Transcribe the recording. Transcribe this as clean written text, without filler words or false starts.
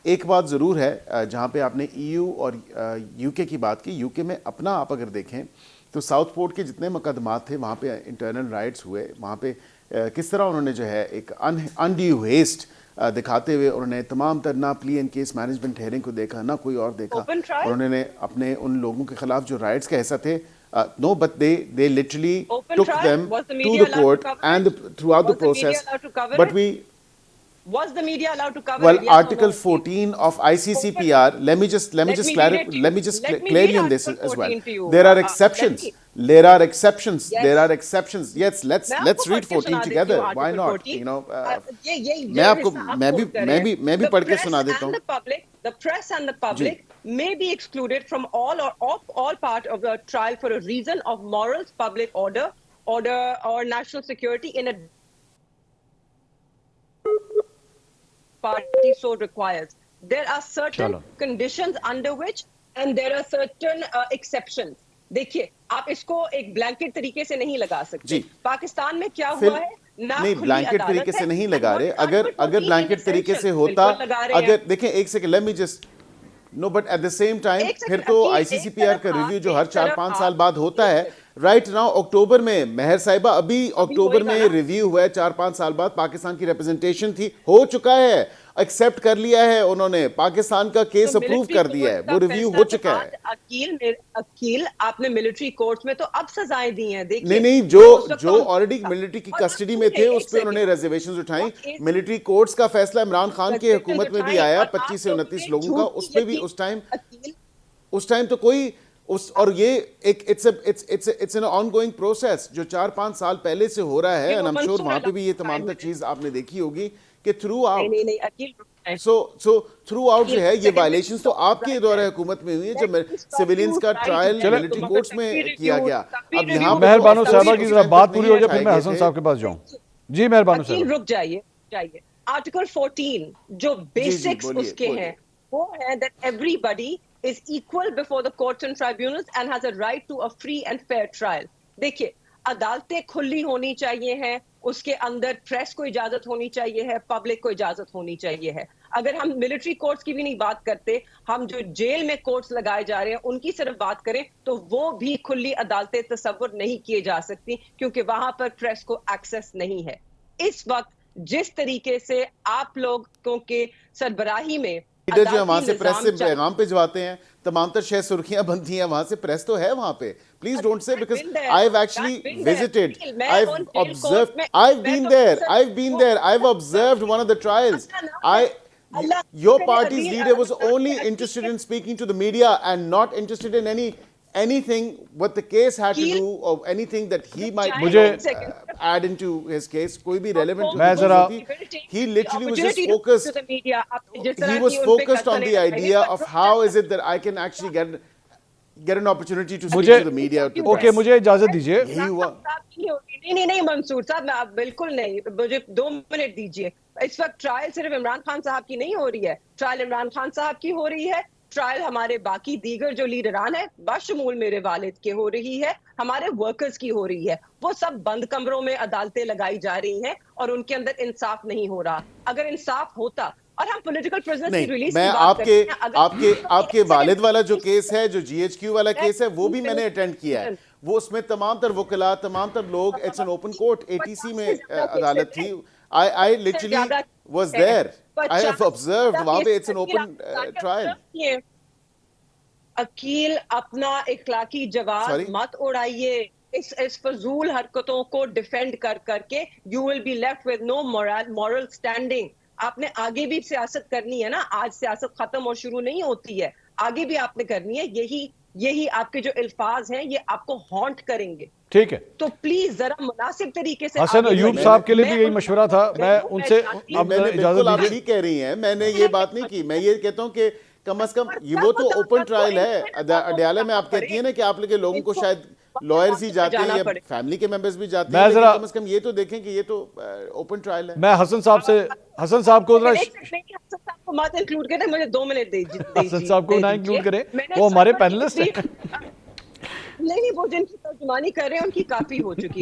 ایک بات ضرور ہے جہاں پہ آپ نے ای یو اور یو کے کی بات کی. یو کے میں اپنا آپ اگر دیکھیں تو ساؤتھ پورٹ کے جتنے مقدمات تھے وہاں پہ انٹرنل رائٹس ہوئے, وہاں پہ کس طرح انہوں نے جو ہے ایک انڈیو ہیسٹ دکھاتے ہوئے انہوں نے تمام تر نہ پلی اینڈ کیس مینجمنٹ ہیئرنگ کو دیکھا نہ کوئی اور دیکھا, اور انہوں نے اپنے ان لوگوں کے خلاف جو رائٹس کا حصہ تھے no, but they literally took them to the court and throughout the process. But we Was the media allowed to cover well, it? Yes Article or no? 14 of ICCPR. Let me just clear you on this as well. There are exceptions. There are exceptions. Yes. There are exceptions. Yes, let's read 14 together. Why not? You know, میں بھی پڑھ کے سنا دیتا ہوں. The press and the public may be excluded from all part of the trial for a reason of morals, public order, or national security in a party so requires. There are certain conditions under which and there are certain exceptions. دیکھیے آپ اس کو ایک blanket طریقے سے نہیں لگا سکتے. پاکستان میں کیا ہوا ہے, نہیں بلینکٹ طریقے سے نہیں لگا رہے. اگر بلینکٹ طریقے سے ہوتا, اگر دیکھیں ایک second, let me just know, but at the same time پھر تو آئی سی سی پی آر کا ریویو جو ہر 4-5 سال بعد ہوتا ہے, رائٹ ناؤ اکتوبر میں مہر صاحبہ ابھی اکتوبر میں ریویو ہوا ہے 4-5 سال بعد, پاکستان کی ریپرزنٹیشن تھی, ہو چکا ہے, ایکسیپٹ کر لیا ہے انہوں نے, پاکستان کا کیس اپروو کر دیا ہے, وہ ریویو ہو چکا ہے. عقیل آپ نے ملٹری کورٹ میں تو اب سزائیں دی ہیں. نہیں جو آلریڈی ملٹری کی کسٹڈی میں تھے اس پہ انہوں نے ریزرویشنز اٹھائیں. ملٹری کورٹس کا فیصلہ عمران خان کی حکومت میں بھی آیا 25 سے 29 لوگوں کا, اس پہ بھی اس ٹائم تو کوئی اور یہ ایک it's an ongoing process جو 4-5 سال پہلے سے ہو رہا ہے, اینڈ آئی ایم شیور وہاں پہ بھی یہ تمام تر چیز آپ نے دیکھی ہوگی کہ تھرو آؤٹ جو ہے یہ وائلیشنز تو آپ کے دور حکومت میں ہوئی ہیں جب سیویلینز کا ٹرائل ملٹری کورٹس میں کیا گیا. اب یہاں مہر بانو صاحبہ کی ذرا بات پوری ہو جائے پھر میں حسن صاحب کے پاس جاؤں. جی مہر بانو صاحبہ رک جائیے. آرٹیکل 14 جو بیسکس اس کے ہیں وہ ہے that everybody is equal before the courts and tribunals and has a right to a free and fair trial. دیکھیے عدالتیں کھلی ہونی چاہیے ہیں, اس کے اندر پریس کو اجازت ہونی چاہیے ہے, پبلک کو اجازت ہونی چاہیے ہے. اگر ہم ملٹری کورٹس کی بھی نہیں بات کرتے, ہم جو جیل میں کورٹس لگائے جا رہے ہیں ان کی صرف بات کریں تو وہ بھی کھلی عدالتیں تصور نہیں کیے جا سکتی کیونکہ وہاں پر پریس کو ایکسیس نہیں ہے. اس وقت جس طریقے سے آپ لوگوں کے سربراہی میں لیڈر جو وہاں سے پریس سے پیغام بھجواتے ہیں, تمام تر 6 سرخیاں بنتی ہیں, وہاں سے پریس تو ہے وہاں پہ. Please don't say, because I've actually visited, I've been there, I've observed one of the trials. Your party's leader was only interested in speaking to the media and not interested in anything what the case had to do or anything that he might add into his case. کوئی بھی relevant he literally was just focused, he was focused on the idea of how is it that I can actually get an opportunity to speak to the media. Okay مجھے اجازت دیجئے. یہی ہوا. نہیں منصور صاحب بالکل نہیں, مجھے 2 منٹ دیجئے. اس وقت ٹرائل صرف عمران خان صاحب کی نہیں ہو رہی ہے, ٹرائل عمران خان صاحب کی ہو رہی ہے, ٹرائل ہمارے باقی دیگر جو لیڈران ہیں بشمول میرے والد کے ہو رہی ہے, ہمارے ورکرز کی ہو رہی ہے. وہ سب بند کمروں میں عدالتیں لگائی جا رہی ہیں اور ان کے اندر انصاف نہیں ہو رہا. اگر انصاف ہوتا اور ہم پولیٹیکل پرزنرز کی ریلیز کی بات کرتے ہیں, آپ کے والد والا جو کیس ہے, جو جی ایچ کیو والا کیس ہے, وہ بھی میں نے اٹینڈ کیا ہے. وہ اس میں تمام تر وکلاء, تمام تر لوگ, it's an open court, A T C میں عدالت تھی. I literally was there. I have observed وہاں پہ it's an open trial. Aqeel اپنا اخلاقی جواز مت اڑائیے اس فضول حرکتوں کو ڈیفینڈ کر کے. You will be left with no moral standing. آپ نے آگے بھی سیاست کرنی ہے نا, آج سیاست ختم اور شروع نہیں ہوتی ہے, آگے بھی آپ نے کرنی ہے. یہی آپ کے جو الفاظ ہیں یہ آپ کو ہانٹ کریں گے. ٹھیک ہے, تو پلیز ذرا مناسب طریقے سے. حسن ایوب صاحب کے لیے بھی یہی مشورہ تھا, میں ان سے بالکل آپ ٹھیک کہہ رہی ہیں, میں نے یہ بات نہیں کی. میں یہ کہتا ہوں کہ کم از کم وہ تو اوپن ٹرائل ہے. اڈیالہ میں آپ کہتی ہیں نا کہ آپ لوگوں کو شاید لائرز ہی جاتے ہیں یا فیملی کے ممبرز بھی جاتے ہیں, لیکن کم از کم یہ تو دیکھیں کہ یہ تو اوپن ٹرائل ہے. میں حسن صاحب کو مت انکلوڈ کریں, مجھے 2 منٹ دیجیے. حسن صاحب کو نہ انکلوڈ کریں, وہ ہمارے پینلسٹ ہیں. نہیں وہ جن کی ترجمانی کر رہے ہیں ان کی کافی ہو چکی ہے.